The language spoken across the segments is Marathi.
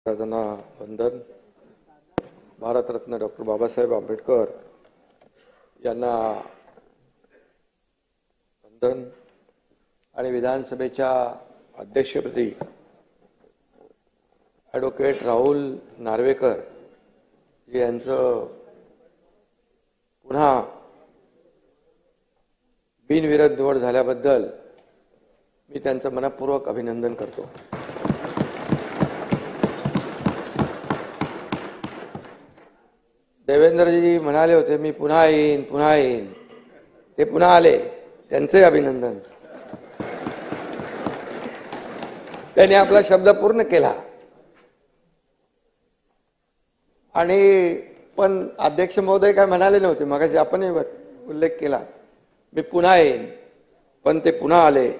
राजांना वंदन. भारतरत्न डॉक्टर बाबासाहेब आंबेडकर यांना वंदन. आणि विधानसभेच्या अध्यक्षपदी ॲडव्होकेट राहुल नार्वेकर यांचं पुन्हा बिनविरोध निवड झाल्याबद्दल मी त्यांचं मनपूर्वक अभिनंदन करतो. देवेंद्रजी म्हणाले होते मी पुन्हा येईन, ते पुन्हा आले, त्यांचे अभिनंदन. त्यांनी आपला शब्द पूर्ण केला. आणि पण अध्यक्ष महोदय काय म्हणाले नव्हते, मगाशी आपण उल्लेख केला मी पुन्हा येईन, पण ते पुन्हा आले.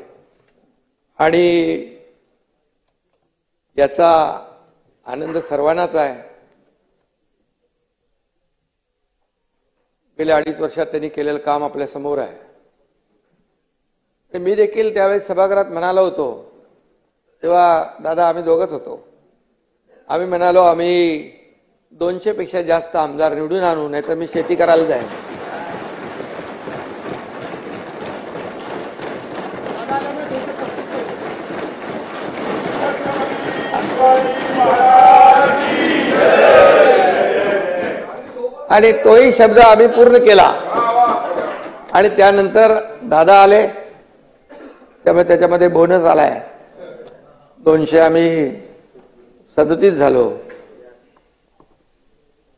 आणि याचा आनंद सर्वांनाच आहे. गेल्या 2.5 वर्षात त्यांनी केलेलं काम आपल्या समोर आहे. मी देखील त्यावेळेस सभागृहात म्हणालो होतो, तेव्हा दादा आम्ही दोघंच होतो. आम्ही म्हणालो आम्ही 200 पेक्षा जास्त आमदार निवडून आणू, नाही तर मी शेती करायला जाईन. आणि तोही शब्द आम्ही पूर्ण केला. आणि त्यानंतर दादा आले, त्यामुळे त्याच्यामध्ये बोनस आलाय. 200 आम्ही 37 झालो.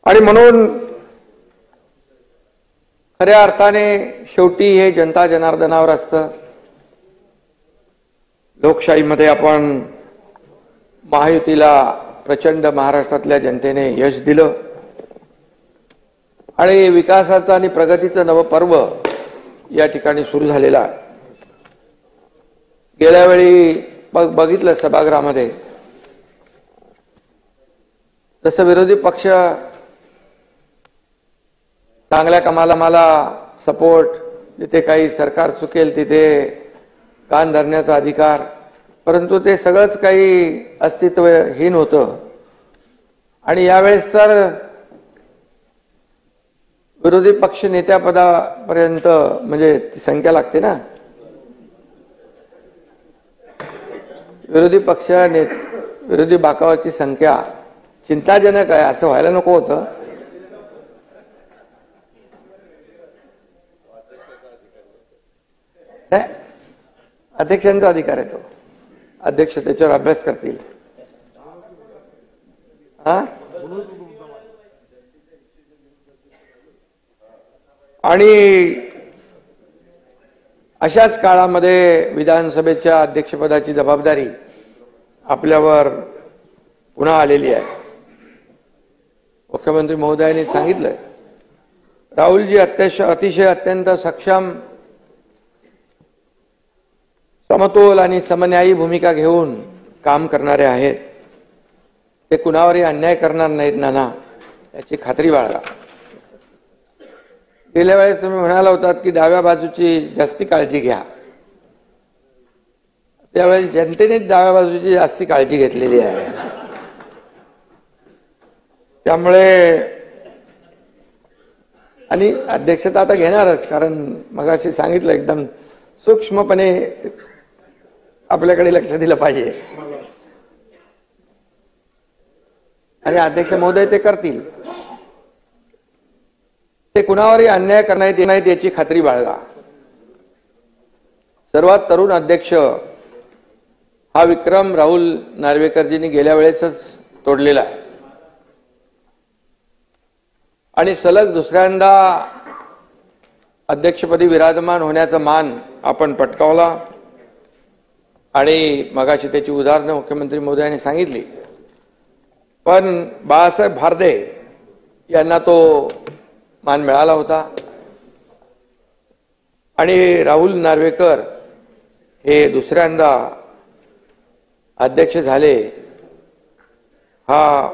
आणि म्हणून खऱ्या अर्थाने शेवटी हे जनता जनार्दनावर असतं. लोकशाहीमध्ये आपण महायुतीला प्रचंड महाराष्ट्रातल्या जनतेने यश दिलं. आणि विकासाचं आणि प्रगतीचं नवं पर्व या ठिकाणी सुरू झालेलं आहे. गेल्या वेळी बघितलं सभागृहामध्ये जसं विरोधी पक्ष चांगल्या कामाला मला सपोर्ट, जिथे काही सरकार चुकेल तिथे कान धरण्याचा अधिकार, परंतु ते सगळंच काही अस्तित्वहीन होतं. आणि यावेळेस तर विरोधी पक्ष नेत्यापदापर्यंत म्हणजे ती संख्या लागते ना, विरोधी बाकावाची संख्या चिंताजनक आहे. असं व्हायला नको होतं. अध्यक्षांचा अधिकार आहे तो. अध्यक्ष त्याच्यावर अभ्यास करतील. आणि अशाच काळामध्ये विधानसभेच्या अध्यक्षपदाची जबाबदारी आपल्यावर पुन्हा आलेली आहे. मुख्यमंत्री महोदयांनी सांगितलं राहुलजी अतिशय अत्यंत सक्षम, समतोल आणि समन्यायी भूमिका घेऊन काम करणारे आहेत. ते कुणावरही अन्याय करणार नाहीत नाना, याची खात्री बाळगा. गेल्या वेळेस तुम्ही म्हणाला होतात की डाव्या बाजूची जास्ती काळजी घ्या. त्यावेळेस जनतेनेच डाव्या बाजूची जास्ती काळजी घेतलेली आहे. त्यामुळे आणि अध्यक्षता आता घेणारच, कारण मगाशी सांगितलं एकदम सूक्ष्मपणे आपल्याकडे लक्ष दिलं पाहिजे. आणि अध्यक्ष महोदय ते करतील. ते कुणावरही अन्याय करण्यात येत नाहीत याची खात्री बाळगा. सर्वात तरुण अध्यक्ष हा विक्रम राहुल नार्वेकरजींनी गेल्या वेळेसच तोडलेला आहे. आणि सलग दुसऱ्यांदा अध्यक्षपदी विराजमान होण्याचा मान आपण पटकावला. आणि मगाशी त्याची उदाहरणं मुख्यमंत्री महोदयांनी सांगितली. पण बाळासाहेब भारदे यांना तो मान मिळाला होता. आणि राहुल नार्वेकर हे दुसऱ्यांदा अध्यक्ष झाले. हा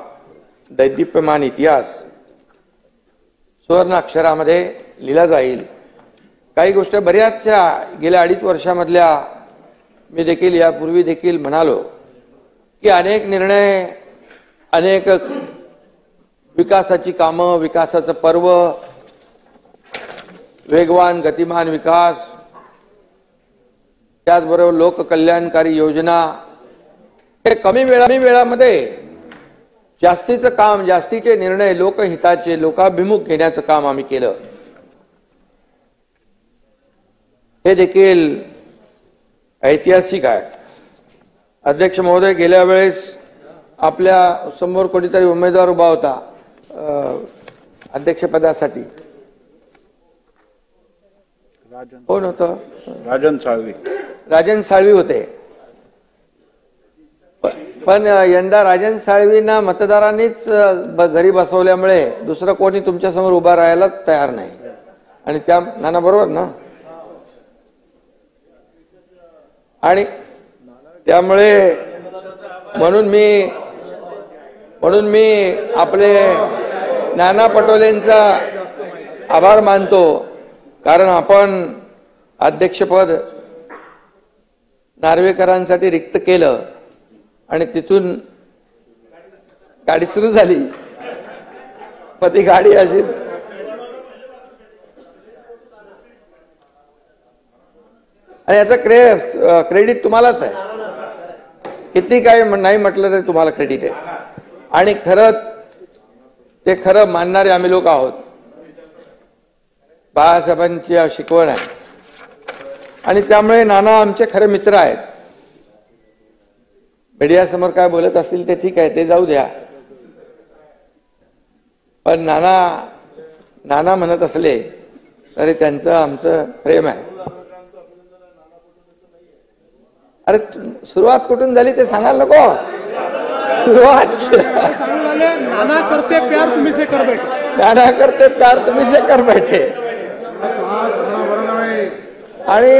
दैदिप्यमान इतिहास सुवर्ण अक्षरामध्ये लिहिला जाईल. काही गोष्टी बऱ्याचशा गेल्या 2.5 वर्षामधल्या मी देखील यापूर्वी देखील म्हणालो की अनेक निर्णय अनेक विकासाची कामं, विकासाचं पर्व, वेगवान गतिमान विकास, त्याचबरोबर लोककल्याणकारी योजना, हे कमी वेळामध्ये जास्तीचं काम, जास्तीचे निर्णय लोकहिताचे, लोकाभिमुख घेण्याचं काम आम्ही केलं. हे देखील ऐतिहासिक आहे. अध्यक्ष महोदय, गेल्या वेळेस आपल्या समोर कोणीतरी उमेदवार उभा होता अध्यक्षपदासाठी. कोण होतं? राजन साळवी होते. पण यंदा राजन साळवींना मतदारांनीच घरी बसवल्यामुळे दुसरं कोणी तुमच्या समोर उभा राहायलाच तयार नाही. आणि त्या नाना बरोबर ना, आणि त्यामुळे म्हणून मी आपले नाना पटोलेंचा आभार मानतो, कारण आपण अध्यक्षपद नार्वेकरांसाठी रिक्त केलं आणि तिथून गाडी सुरू झाली. पण ती गाडी अशीच आणि याचं क्रेडिट तुम्हालाच आहे. किती काय नाही म्हटलं तरी तुम्हाला क्रेडिट आहे. आणि खरं मानणारे आम्ही लोक आहोत. बाळासाहेबांची शिकवण आहे आणि त्यामुळे नाना आमचे खरे मित्र आहेत. मीडियासमोर काय बोलत असतील ते ठीक आहे, ते जाऊ द्या. पण नाना म्हणत असले तरी त्यांचं आमचं प्रेम आहे. अरे सुरुवात कुठून झाली ते सांगायला नको. सुरुवात नाना करते प्यार तुम्ही से कर बैठे, नाना करते प्यार तुम्ही से कर बैठे. आणि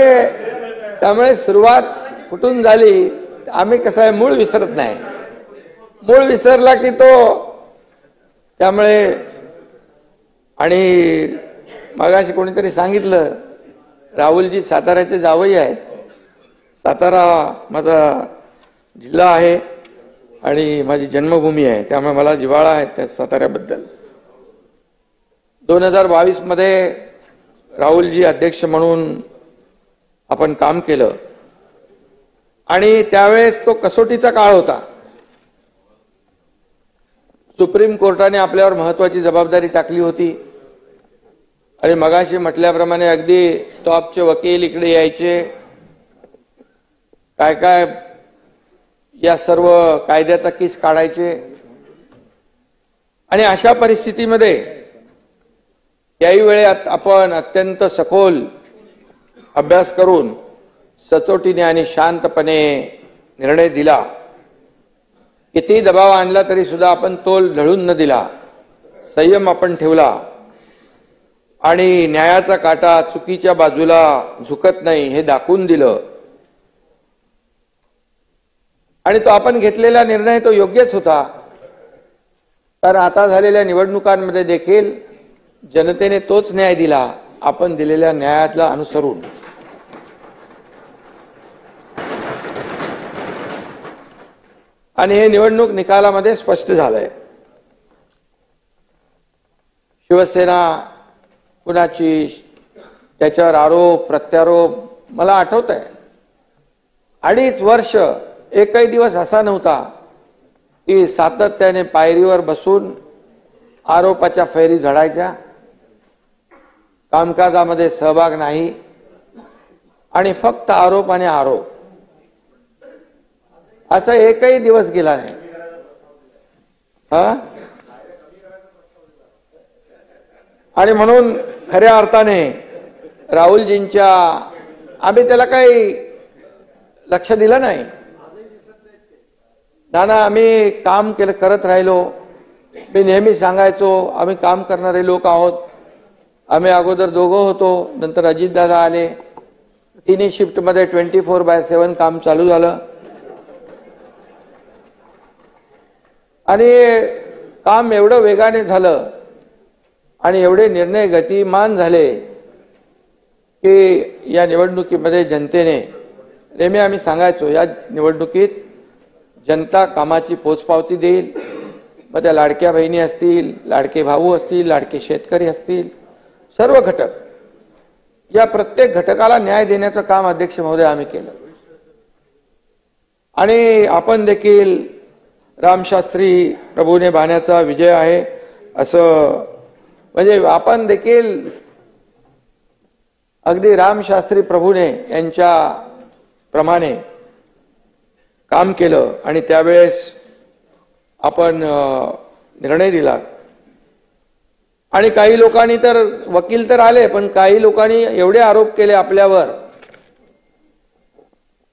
त्यामुळे सुरुवात कुठून झाली, आम्ही कसं आहे, मूळ विसरत नाही. मूळ विसरला की तो, त्यामुळे. आणि मगाशी कोणीतरी सांगितलं, राहुलजी साताऱ्याचे जावई आहेत. सातारा माझा जिल्हा आहे आणि माझी जन्मभूमी आहे, त्यामुळे मला जिव्हाळा आहे त्या साताऱ्याबद्दल. 2022 मध्ये राहुलजी अध्यक्ष म्हणून आपण काम केलं आणि त्यावेळेस तो कसोटीचा काळ होता. सुप्रीम कोर्टाने आपल्यावर महत्वाची जबाबदारी टाकली होती आणि मगाशी म्हटल्याप्रमाणे अगदी टॉपचे वकील इकडे यायचे, काय या सर्व कायद्याचा किस काढायचे. आणि अशा परिस्थितीमध्ये याही वेळेत आपण अत्यंत सखोल अभ्यास करून सचोटीने आणि शांतपणे निर्णय दिला. किती दबाव आणला तरी सुद्धा आपण तोल ढळून न दिला, संयम आपण ठेवला आणि न्यायाचा काटा चुकीच्या बाजूला झुकत नाही हे दाखवून दिलं. आणि तो आपण घेतलेला निर्णय तो योग्यच होता, कारण आता झालेल्या निवडणुकांमध्ये देखील जनतेने तोच न्याय दिला, आपण दिलेल्या न्यायाला अनुसरून. आणि हे निवडणूक निकालामध्ये स्पष्ट झालंय. शिवसेना कुणाची, त्याच्यावर आरोप प्रत्यारोप, मला आठवत आहे 2.5 वर्ष एकही दिवस असा नव्हता की सातत्याने पायरीवर बसून आरोपाच्या फैरी झडायच्या, कामकाजामध्ये सहभाग नाही आणि फक्त आरोप आणि आरोप, असा एकही दिवस गेला नाही. आणि म्हणून खऱ्या अर्थाने राहुलजींच्या, आम्ही त्याला काही लक्ष दिलं नाही. नाना आम्ही काम करत राहिलो. मी नेहमी सांगायचो आम्ही काम करणारे लोक आहोत. आम्ही अगोदर दोघं होतो, नंतर अजितदादा आले. तिन्ही शिफ्टमध्ये 24/7 काम चालू झालं आणि काम एवढं वेगाने झालं आणि एवढे निर्णय गतिमान झाले की या निवडणुकीमध्ये जनतेने, नेहमी आम्ही सांगायचो या निवडणुकीत जनता कामाची पोचपावती देईल, मग त्या लाडक्या बहिणी असतील, लाडके भाऊ असतील, लाडके शेतकरी असतील, सर्व घटक, या प्रत्येक घटकाला न्याय देण्याचं काम अध्यक्ष महोदय आम्ही केलं. आणि आपण देखील रामशास्त्री प्रभूने बाण्याचा विजय आहे असं, म्हणजे आपण देखील अगदी रामशास्त्री प्रभूने यांच्या प्रमाणे काम केलं आणि त्यावेळेस आपण निर्णय दिला. आणि काही लोकांनी तर, वकील तर आले, पण काही लोकांनी एवढे आरोप केले आपल्यावर,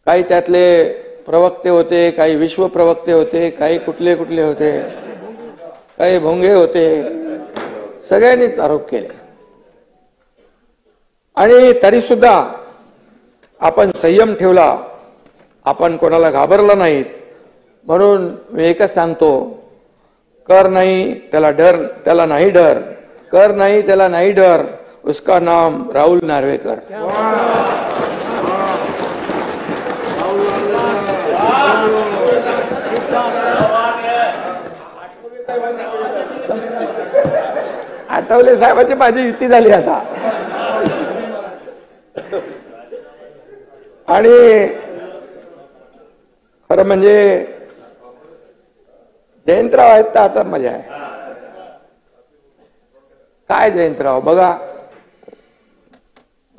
काही त्यातले प्रवक्ते होते, काही विश्व प्रवक्ते होते, काही कुठले कुठले होते, काही भोंगे होते, सगळ्यांनीच आरोप केले. आणि तरी सुद्धा आपण संयम ठेवला, आपण कोणाला घाबरलं नाहीत. म्हणून मी एकच सांगतो, कर नाही त्याला डर, त्याला नाही डर, कर नाही त्याला नाही डर, उसका नाम राहुल नार्वेकर. आठवले साहेबांची माझी युती झाली आता. आणि खरं म्हणजे जयंतराव आहेत तर आता मजा आहे. काय जयंतराव बघा,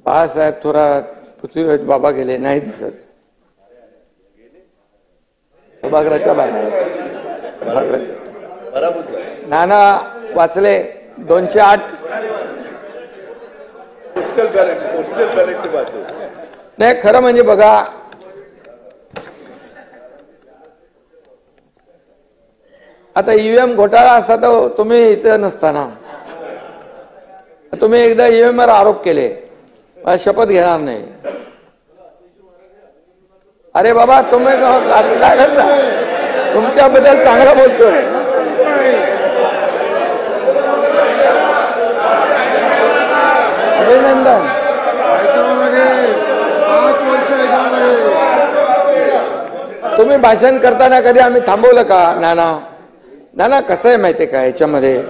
बाळासाहेब थोरात, पृथ्वीराज बाबा गेले, नाही दिसत. सभागृहाच्या बाहेर नाना वाचले 208. नाही खरं म्हणजे बघा, आता ईव्हीएम घोटाळा असता तर तुम्ही इथं नसताना. तुम्ही एकदा ईव्हीएम वर आरोप केले, शपथ घेणार नाही. अरे बाबा तुम्ही काय करता, तुमच्याबद्दल चांगलं बोलतोय. अभिनंदन. तुम्ही भाषण करताना कधी आम्ही थांबवलं का? नाना नाना कसं आहे माहितीये का याच्यामध्ये,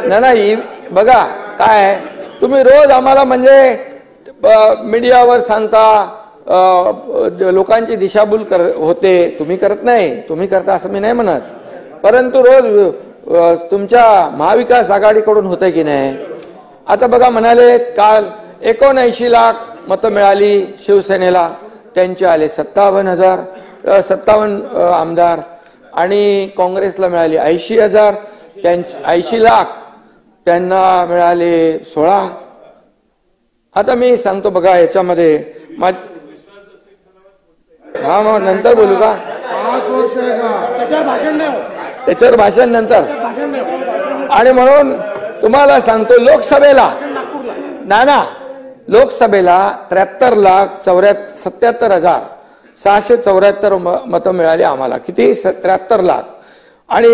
नाना बघा काय आहे, तुम्ही रोज आम्हाला म्हणजे मीडियावर सांगता, लोकांची दिशाभूल होते. तुम्ही करत नाही, तुम्ही करता असं मी नाही म्हणत, परंतु रोज तुमच्या महाविकास आघाडीकडून होतंय की नाही. आता बघा म्हणाले काल 79 लाख मतं मिळाली शिवसेनेला, त्यांचे आले 57 आमदार, आणि काँग्रेसला मिळाली 80,000, 80 लाख, त्यांना मिळाले 16. आता मी सांगतो बघा याच्यामध्ये हा मग नंतर बोलू का? त्याच्यावर भाषण नंतर. आणि म्हणून तुम्हाला सांगतो, लोकसभेला नाना लोकसभेला 73,77,674 मतं मिळाली आम्हाला. किती? 73 लाख. आणि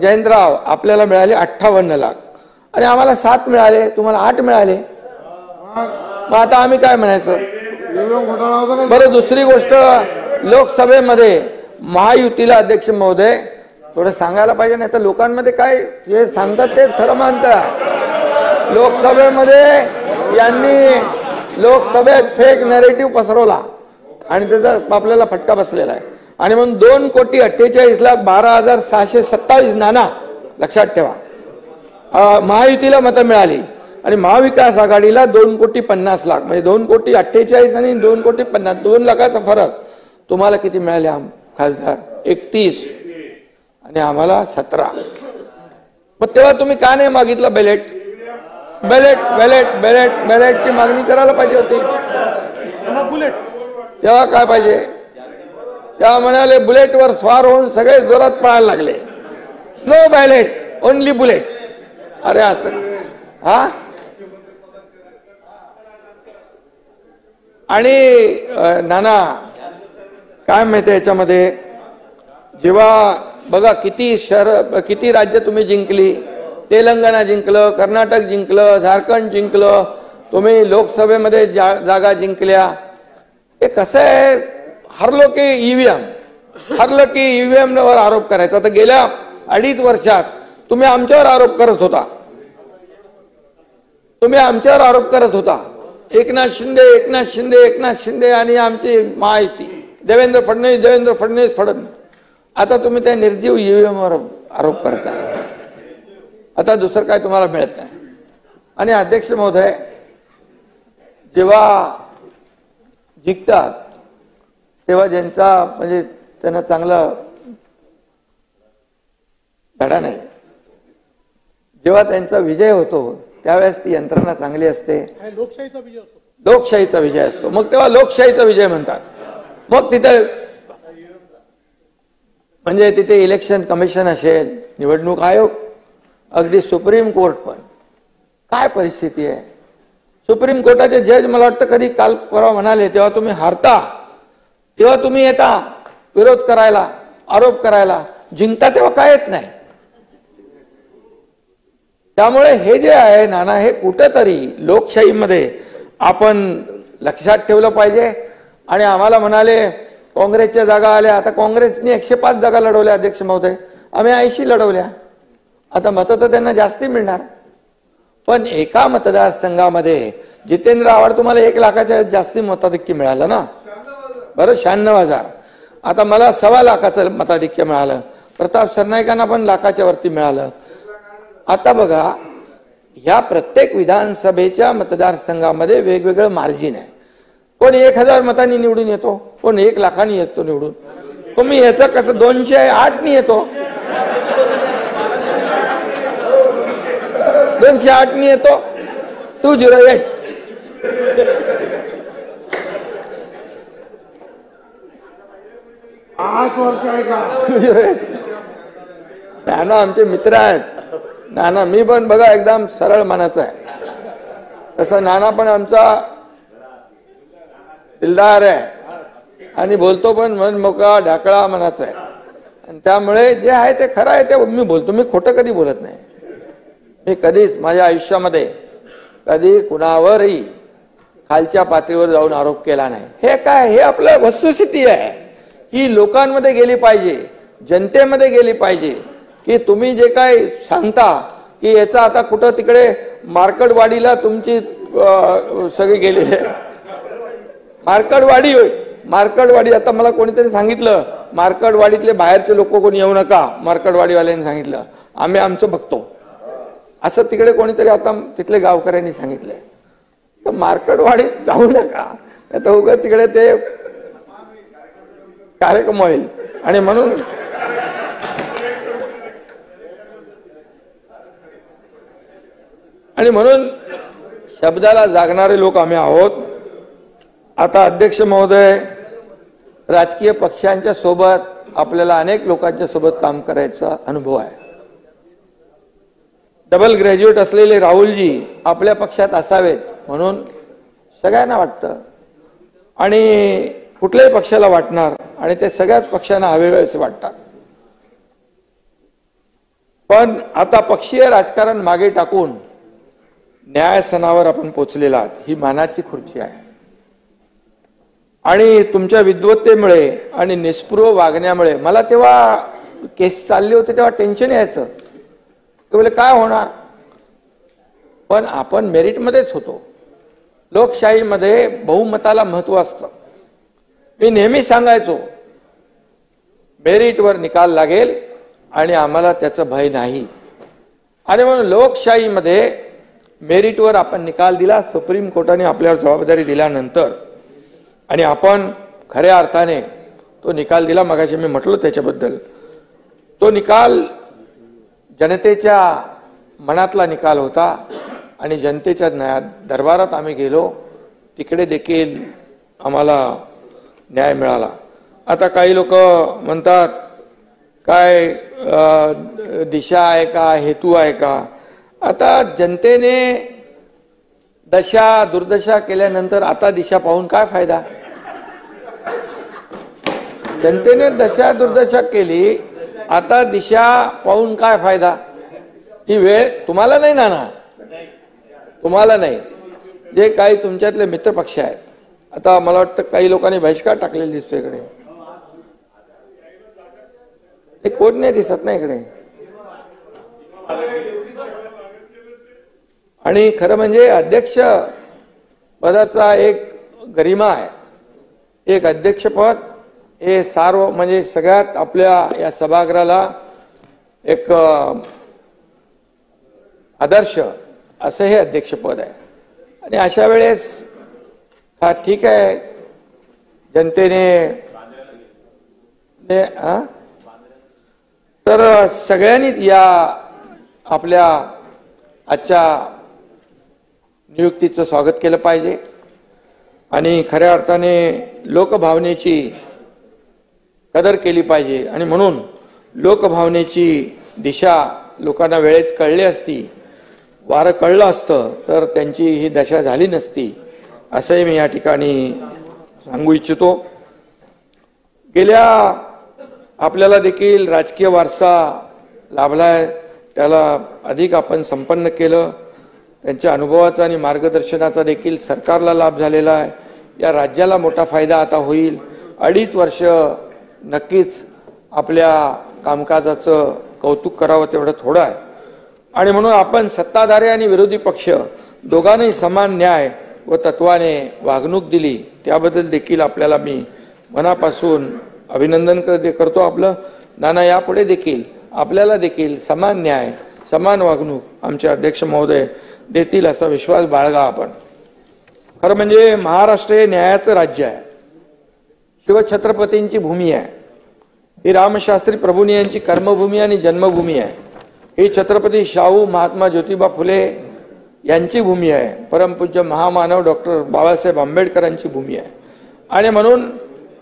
जयंतराव आपल्याला मिळाले 58 लाख, आणि आम्हाला 7 मिळाले, तुम्हाला 8 मिळाले. मग आता आम्ही काय म्हणायचं बरं? दुसरी गोष्ट, लोकसभेमध्ये महायुतीला अध्यक्ष महोदय थोडं सांगायला पाहिजे, नाही तर लोकांमध्ये काय जे सांगतात तेच खरं मानतात. लोकसभेमध्ये यांनी लोकसभेत फेक नॅरेटिव्ह पसरवला आणि त्याचा आपल्याला फटका बसलेला आहे. आणि म्हणून 2,48,12,627 नाना लक्षात ठेवा महायुतीला मतं मिळाली, आणि महाविकास आघाडीला 2,50,00,000, म्हणजे 2,48,00,000 आणि 2,50,00,000, 2 लाखाचा फरक. तुम्हाला किती मिळाले खासदार? 31, आणि आम्हाला 17. मग तेव्हा तुम्ही का नाही मागितलं बॅलेट? बॅलेटची मागणी करायला पाहिजे होती. तेव्हा काय पाहिजे? तेव्हा म्हणाले बुलेटवर स्वार होऊन सगळे जोरात पळायला लागले. No ballot, only bullet. अरे असं हा? आणि नाना काय माहिती याच्यामध्ये, जेव्हा बघा किती राज्य तुम्ही जिंकली, तेलंगणा जिंकलं, कर्नाटक जिंकलं, झारखंड जिंकलं, तुम्ही लोकसभेमध्ये जागा जिंकल्या. हे कसं आहे, हरलो की ईव्हीएम, ठरलं की ईव्हीएम वर आरोप करायचा. तर गेल्या 2.5 वर्षात तुम्ही आमच्यावर आरोप करत होता. एकनाथ शिंदे आणि आमची महायुती, देवेंद्र फडणवीस. आता तुम्ही त्या निर्जीव ईव्हीएम वर आरोप करताय. आता दुसरं काय तुम्हाला मिळत नाही. आणि अध्यक्ष महोदय, जेव्हा जिंकतात तेव्हा ज्यांचा म्हणजे त्यांना चांगला धडा नाही, जेव्हा त्यांचा विजय होतो त्यावेळेस ती यंत्रणा चांगली असते, लोकशाहीचा विजय असतो. मग तेव्हा लोकशाहीचा विजय म्हणतात. मग तिथे म्हणजे तिथे इलेक्शन कमिशन असेल, निवडणूक आयोग, अगदी सुप्रीम कोर्ट पण. काय परिस्थिती आहे. सुप्रीम कोर्टाचे जज मला वाटतं कधी काल परवा म्हणाले, तेव्हा तुम्ही हारता तेव्हा तुम्ही येता विरोध करायला, आरोप करायला, जिंकता तेव्हा काय येत नाही. त्यामुळे हे जे आहे नाना, हे कुठेतरी लोकशाहीमध्ये आपण लक्षात ठेवलं पाहिजे. आणि आम्हाला म्हणाले काँग्रेसच्या जागा आल्या. आता काँग्रेसने 105 जागा लढवल्या अध्यक्ष महोदय, आम्ही 80 लढवल्या. आता मतं तर त्यांना जास्ती मिळणार. पण एका मतदारसंघामध्ये जितेंद्र आव्हाड तुम्हाला 1 लाखाच्या जास्ती मताधिक्य मिळालं ना. बरं, 96,000. आता मला 1.25 लाखाचं मताधिक्य मिळालं. प्रताप सरनाईकांना पण लाखाच्या वरती मिळालं. आता बघा, ह्या प्रत्येक विधानसभेच्या मतदारसंघामध्ये वेगवेगळं मार्जिन आहे. कोण 1000 मतांनी निवडून येतो, कोण 1 लाखांनी येतो निवडून. तुम्ही ह्याचं कसं 208 नी येतो, 208 नी येतो, 208. नाना आमचे मित्र आहेत. नाना, मी पण बघा एकदम सरळ मनाचा आहे, तसं नाना पण आमचा दिलदार आहे आणि बोलतो पण मन मोकळा ढाकळा मनाचा आहे. आणि त्यामुळे जे आहे ते खरं आहे ते मी बोलतो. मी खोटं कधी बोलत नाही. मी कधीच माझ्या आयुष्यामध्ये कधी कुणावरही खालच्या पातळीवर जाऊन आरोप केला नाही. हे काय, हे आपलं वस्तुस्थिती आहे. ही लोकांमध्ये गेली पाहिजे, जनतेमध्ये गेली पाहिजे की तुम्ही जे काय सांगता की याचा आता कुठं तिकडे मार्कडवाडीला तुमची सगळी गेलेली आहे. मार्कडवाडी होय, मार्कडवाडी. आता मला कोणीतरी सांगितलं मार्कडवाडीतले बाहेरचे लोक कोणी येऊ नका, मार्कडवाडीवाल्यांनी सांगितलं, आम्ही आमचं बघतो असं तिकडे कोणीतरी आता तिथले गावकऱ्यांनी सांगितलंय. तर मार्कडवाडीत जाऊ नका, तर उगाच तिकडे ते कार्यक्रम होईल. आणि म्हणून शब्दाला जागणारे लोक आम्ही आहोत. आता अध्यक्ष महोदय, राजकीय पक्षांच्या सोबत आपल्याला अनेक लोकांच्या सोबत काम करायचा अनुभव आहे. डबल ग्रॅज्युएट असलेले राहुलजी आपल्या पक्षात असावेत म्हणून सगळ्यांना वाटतं आणि कुठल्याही पक्षाला वाटणार आणि ते सगळ्याच पक्षांना हवे वाटतात. पण आता पक्षीय राजकारण मागे टाकून न्यायसनावर आपण पोचलेला आहात. ही मानाची खुर्ची आहे. आणि तुमच्या विद्वत्तेमुळे आणि निष्पृह वागण्यामुळे मला तेव्हा केस चालली होती तेव्हा टेन्शन यायचं की बोले काय होणार. पण आपण मेरिटमध्येच होतो. लोकशाहीमध्ये बहुमताला महत्व असतं. मी नेहमी सांगायचो मेरिटवर निकाल लागेल आणि आम्हाला त्याचं भय नाही. आणि म्हणून लोकशाहीमध्ये मेरिटवर आपण निकाल दिला. सुप्रीम कोर्टाने आपल्यावर जबाबदारी दिल्यानंतर आणि आपण खऱ्या अर्थाने तो निकाल दिला. मगाशी मी म्हटलो त्याच्याबद्दल. तो निकाल जनतेच्या मनातला निकाल होता आणि जनतेच्या दरबारात आम्ही गेलो. तिकडे देखील आम्हाला न्याय मिळाला. आता काही लोक म्हणतात काय दिशा आहे का, हेतू आहे का. आता जनतेने दशा दुर्दशा केल्यानंतर आता दिशा पाहून काय फायदा. जनतेने दशा दुर्दशा केली, आता दिशा पाहून काय फायदा. ही वेळ तुम्हाला नाही नाना, तुम्हाला नाही. जे काही तुमच्यातले मित्रपक्ष आहेत, आता मला वाटतं काही लोकांनी बहिष्कार टाकलेला दिसतो इकडे. हे कोण नाही दिसत ना इकडे. आणि खरं म्हणजे अध्यक्ष पदाचा एक गरिमा आहे. एक अध्यक्षपद हे सार्व म्हणजे सगळ्यात आपल्या या सभागृहाला एक आदर्श असं हे अध्यक्षपद आहे. आणि अशा वेळेस हा ठीक आहे, जनतेने तर सगळ्यांनीच या आपल्या आजच्या नियुक्तीचं स्वागत केलं पाहिजे. आणि खऱ्या अर्थाने लोकभावनेची कदर केली पाहिजे. आणि म्हणून लोकभावनेची दिशा लोकांना वेळेच कळली असती, वारं कळलं असतं तर त्यांची ही दशा झाली नसती, असंही मी या ठिकाणी सांगू इच्छितो. गेल्या आपल्याला देखील राजकीय वारसा लाभलाय, त्याला अधिक आपण संपन्न केलं. त्यांच्या अनुभवाचा आणि मार्गदर्शनाचा देखील सरकारला लाभ झालेला आहे. या राज्याला मोठा फायदा आता होईल. 2.5 वर्ष नक्कीच आपल्या कामकाजाचं कौतुक करावं तेवढं थोडं आहे. आणि म्हणून आपण सत्ताधारी आणि विरोधी पक्ष दोघांनाही समान न्याय व तत्वाने वागणूक दिली, त्याबद्दल देखील आपल्याला मी मनापासून अभिनंदन करतो आपलं. नाना यापुढे देखील आपल्याला देखील समान न्याय समान वागणूक आमचे अध्यक्ष महोदय देतील असा विश्वास बाळगा आपण. खरं म्हणजे महाराष्ट्र हे न्यायाचं राज्य आहे, शिवछत्रपतींची भूमी आहे. ही रामशास्त्री प्रभूंनी यांची कर्मभूमी आणि जन्मभूमी आहे. ही छत्रपती शाहू महात्मा ज्योतिबा फुले यांची भूमी आहे. परमपूज्य महामानव डॉक्टर बाबासाहेब आंबेडकरांची भूमी आहे. आणि म्हणून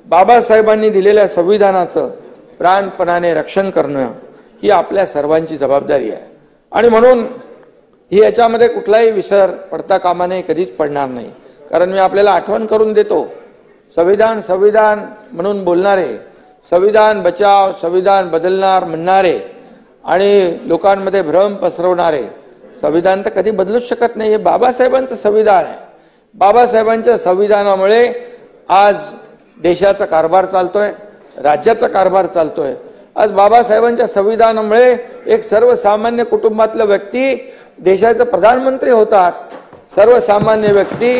बाबासाहेबांनी दिलेल्या संविधानाचं प्राणपणाने रक्षण करणं ही आपल्या सर्वांची जबाबदारी आहे. आणि म्हणून ही याच्यामध्ये कुठलाही विसर पडता कामा नये, कधीच पडणार नाही. कारण मी आपल्याला आठवण करून देतो, संविधान संविधान म्हणून बोलणारे, संविधान बचाव संविधान बदलणार म्हणणारे आणि लोकांमध्ये भ्रम पसरवणारे, संविधान तर कधी बदलूच शकत नाही. हे बाबासाहेबांचं संविधान आहे. बाबासाहेबांच्या संविधानामुळे आज देशाचा कारभार चालतोय, राज्याचा कारभार चालतोय. आज बाबासाहेबांच्या संविधानामुळे एक सर्वसामान्य कुटुंबातला व्यक्ती देशाचे प्रधानमंत्री होतात, सर्वसामान्य व्यक्ती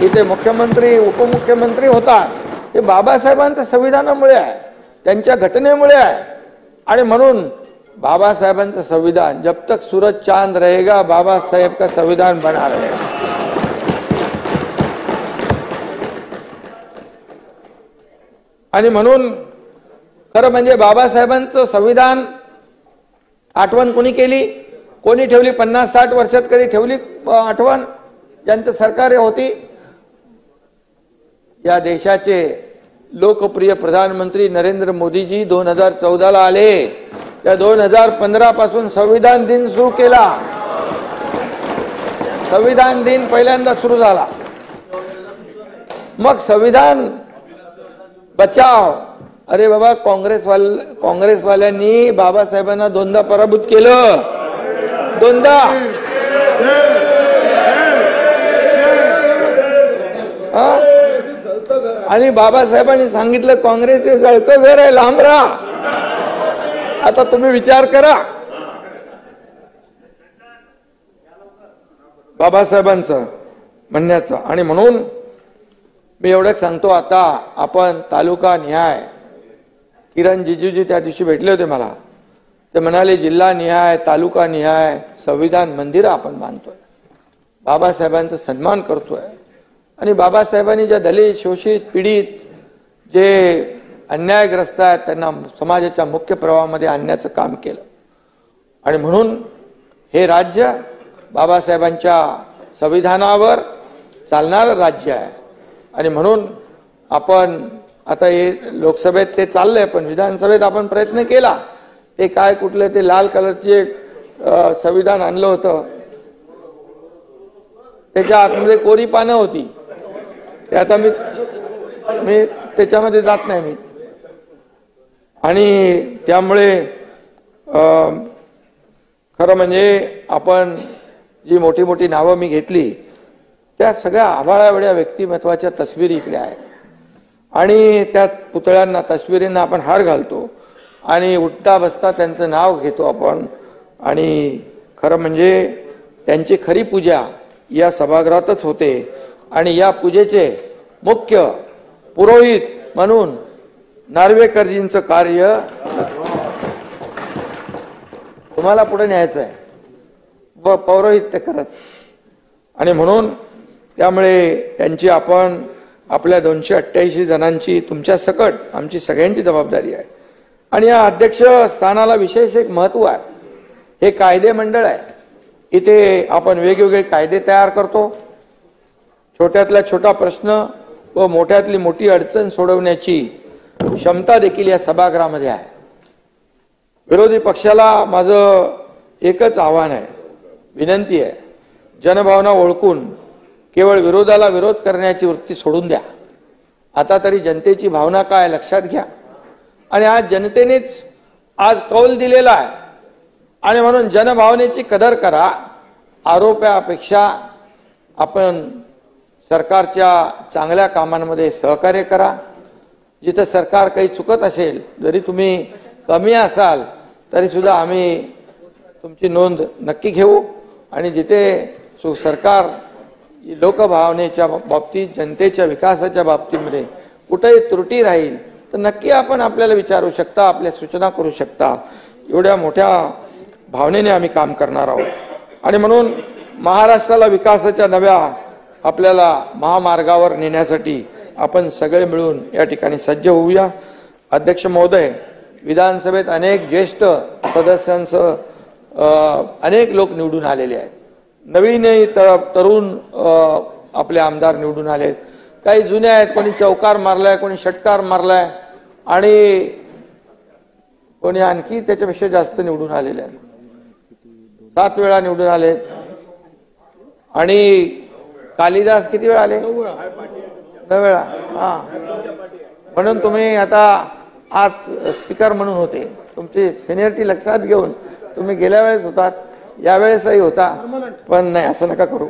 इथे मुख्यमंत्री उपमुख्यमंत्री होतात. हे बाबासाहेबांच्या संविधानामुळे आहे, त्यांच्या घटनेमुळे आहे. आणि म्हणून बाबासाहेबांचं संविधान जब तक सूरज चांद रहेगा बाबा साहेब का संविधान बना रहेगा. आणि म्हणून खरं म्हणजे बाबासाहेबांचं संविधान आठवण कोणी केली, कोणी ठेवली? 50-60 वर्षात कधी ठेवली आठवण? ज्यांचं सरकार होती, या देशाचे लोकप्रिय प्रधानमंत्री नरेंद्र मोदीजी 2014ला आले. त्या 2015 पासून संविधान दिन सुरू केला. संविधान दिन पहिल्यांदा सुरू झाला. मग संविधान बचाव, अरे बाबा काँग्रेसवाल्यांनी बाबासाहेबांना 2दा पराभूत केलं, 2दा. आणि बाबासाहेबांनी सांगितलं काँग्रेसचे जळकं घर आहे, लांब राहा. आता तुम्ही विचार करा बाबासाहेबांचं म्हणण्याचं. आणि म्हणून मी एवढंच सांगतो, आता आपण तालुका निहाय, किरण जिजूजी त्या दिवशी भेटले होते मला, ते म्हणाले जिल्हा निहाय तालुका निहाय संविधान मंदिर आपण बांधतोय, बाबासाहेबांचा सन्मान करतोय. आणि बाबासाहेबांनी ज्या दलित शोषित पीडित जे अन्यायग्रस्त आहेत त्यांना समाजाच्या मुख्य प्रवाहामध्ये आणण्याचं काम केलं. आणि म्हणून हे राज्य बाबासाहेबांच्या संविधानावर चालणारं राज्य आहे. आणि म्हणून आपण आता हे लोकसभेत ते चाललंय, पण विधानसभेत आपण प्रयत्न केला. ते काय कुठले ते लाल कलरचे एक संविधान आणलं होतं, त्याच्या आतमध्ये कोरी पानं होती. ते आता मी त्याच्यामध्ये जात नाही मी. आणि त्यामुळे खरं म्हणजे आपण जी मोठी मोठी नावं मी घेतली त्या सगळ्या आभाळाएवढ्या व्यक्तिमत्वाच्या तस्विरी इकडे आहेत. आणि त्या पुतळ्यांना तस्विरींना आपण हार घालतो. आणि उठता बसता त्यांचं नाव घेतो आपण. आणि खरं म्हणजे त्यांची खरी पूजा या सभागृहातच होते. आणि या पूजेचे मुख्य पुरोहित म्हणून नार्वेकरजींचं कार्य तुम्हाला पुढे न्यायचं आहे व पौरोहित्य करत. आणि म्हणून त्यामुळे त्यांची आपण आपल्या 288 जणांची तुमच्या सकट आमची सगळ्यांची जबाबदारी आहे. आणि या अध्यक्ष स्थानाला विशेष एक महत्त्व आहे. हे कायदे मंडळ आहे. इथे आपण वेगवेगळे कायदे तयार करतो. छोट्यातला छोटा प्रश्न व मोठ्यातली मोठी अडचण सोडवण्याची क्षमता देखील या सभागृहामध्ये आहे. विरोधी पक्षाला माझं एकच आव्हान आहे, विनंती आहे, जनभावना ओळखून केवळ विरोधाला विरोध करण्याची वृत्ती सोडून द्या. आता तरी जनतेची भावना काय लक्षात घ्या. आणि आज जनतेनेच आज कौल दिलेला आहे. आणि म्हणून जनभावनेची कदर करा. आरोपापेक्षा आपण सरकारच्या चांगल्या कामांमध्ये सहकार्य करा. जिथं सरकार काही चुकत असेल, जरी तुम्ही कमी असाल तरी सुद्धा आम्ही तुमची नोंद नक्की घेऊ. आणि जिथे सरकार लोकभावनेच्या बाबतीत जनतेच्या विकासाच्या बाबतीमध्ये कुठेही त्रुटी राहील तर नक्की आपण आपल्याला विचारू शकता, आपल्या सूचना करू शकता. एवढ्या मोठ्या भावनेने आम्ही काम करणार आहोत. आणि म्हणून महाराष्ट्राला विकासाच्या नव्या आपल्याला महामार्गावर नेण्यासाठी आपण सगळे मिळून या ठिकाणी सज्ज होऊया. अध्यक्ष महोदय, विधानसभेत अनेक ज्येष्ठ सदस्यांसह अनेक लोक निवडून आलेले आहेत. नवीनही तरुण आपले आमदार निवडून आलेत. काही जुने आहेत, कोणी चौकार मारलाय, कोणी षटकार मारलाय आणि कोणी आणखी त्याच्यापेक्षा जास्त निवडून आलेले आहेत. 7 वेळा निवडून आलेत. आणि कालिदास किती वेळा आले? 9 वेळा. हा, म्हणून तुम्ही आता आज स्पीकर म्हणून होते. तुमची सिनियरिटी लक्षात घेऊन तुम्ही गेल्या वेळेस होतात, यावेळेसही होता. पण नाही, असं नका करू.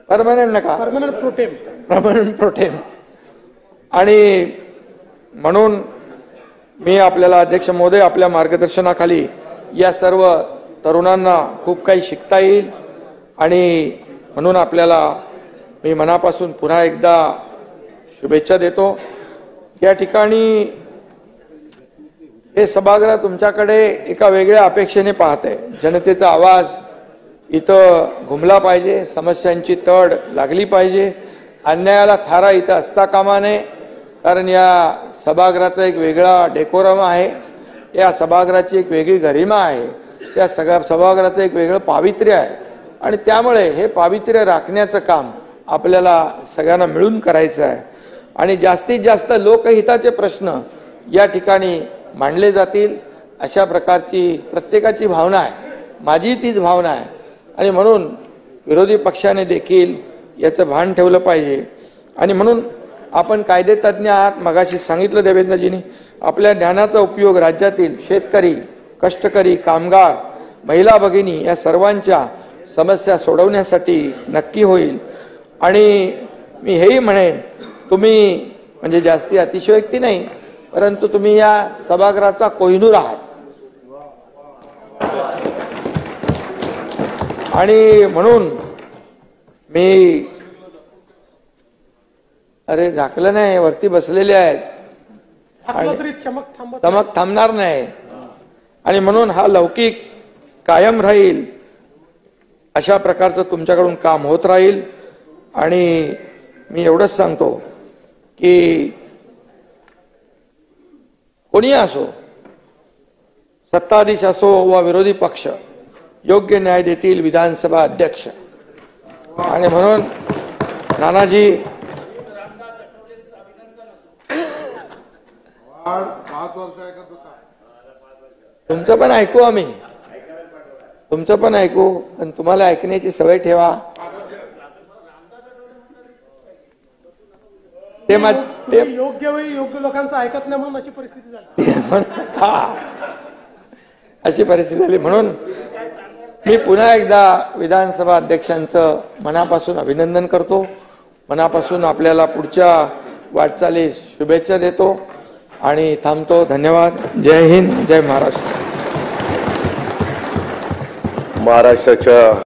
परमनंट नका, परमनंट प्रोटेम. आणि म्हणून मी आपल्याला अध्यक्ष महोदय, आपल्या मार्गदर्शनाखाली या सर्व तरुणांना खूप काही शिकता येईल. आणि म्हणून आपल्याला मी मनापासून पुन्हा एकदा शुभेच्छा देतो. या ठिकाणी हे सभागृह तुमच्याकडे एका वेगळ्या अपेक्षेने पाहते. जनतेचा आवाज इथं घुमला पाहिजे, समस्यांची तड लागली पाहिजे, अन्यायाला थारा इथं असता कामा नये. कारण या सभागृहाचा एक वेगळा डेकोरम आहे, या सभागृहाची एक वेगळी गरिमा आहे, त्या सगळ्या सभागृहाचं एक वेगळं पावित्र्य आहे. आणि त्यामुळे हे पावित्र्य राखण्याचं काम आपल्याला सगळ्यांना मिळून करायचं आहे. आणि जास्तीत जास्त लोकहिताचे प्रश्न या ठिकाणी मांडले जातील अशा प्रकारची प्रत्येकाची भावना आहे. माझी तीच भावना आहे. आणि म्हणून विरोधी पक्षाने देखील याचं भान ठेवलं पाहिजे. आणि म्हणून आपण कायदेतज्ञ आहात, मगाशी सांगितलं देवेंद्रजींनी. आपल्या ज्ञानाचा उपयोग राज्यातील शेतकरी, कष्टकरी, कामगार, महिला भगिनी या सर्वांच्या समस्या सोडवण्यासाठी नक्की होईल. आणि मी हेही म्हणेन, तुम्ही म्हणजे जास्ती अतिशयोक्ती नाही, परंतु तुम्ही या सभागृहाचा कोहिनूर आहात. आणि म्हणून मी अरे झाकलं नाही, वरती बसलेले आहेत, चमक थांबणार नाही. आणि म्हणून हा लौकिक कायम राहील अशा प्रकारचं तुमच्याकडून काम होत राहील. आणि मी एवढंच सांगतो की कोणी असो, सत्ताधीश असो वा विरोधी पक्ष, योग्य न्याय देतील विधानसभा अध्यक्ष. आणि म्हणून नानाजी, तुमचं पण ऐकू, आम्ही तुमचं पण ऐकू, पण तुम्हाला ऐकण्याची सवय ठेवा. ते योग्य वेळी योग्य लोकांचं ऐकत नाही म्हणून अशी परिस्थिती झाली. अशी परिस्थिती झाली. म्हणून मी पुन्हा एकदा विधानसभा अध्यक्षांचं मनापासून अभिनंदन करतो. मनापासून आपल्याला पुढच्या वाटचालीस शुभेच्छा देतो. आणि थांबतो. धन्यवाद. जय हिंद, जय महाराष्ट्र. महाराष्ट्राच्या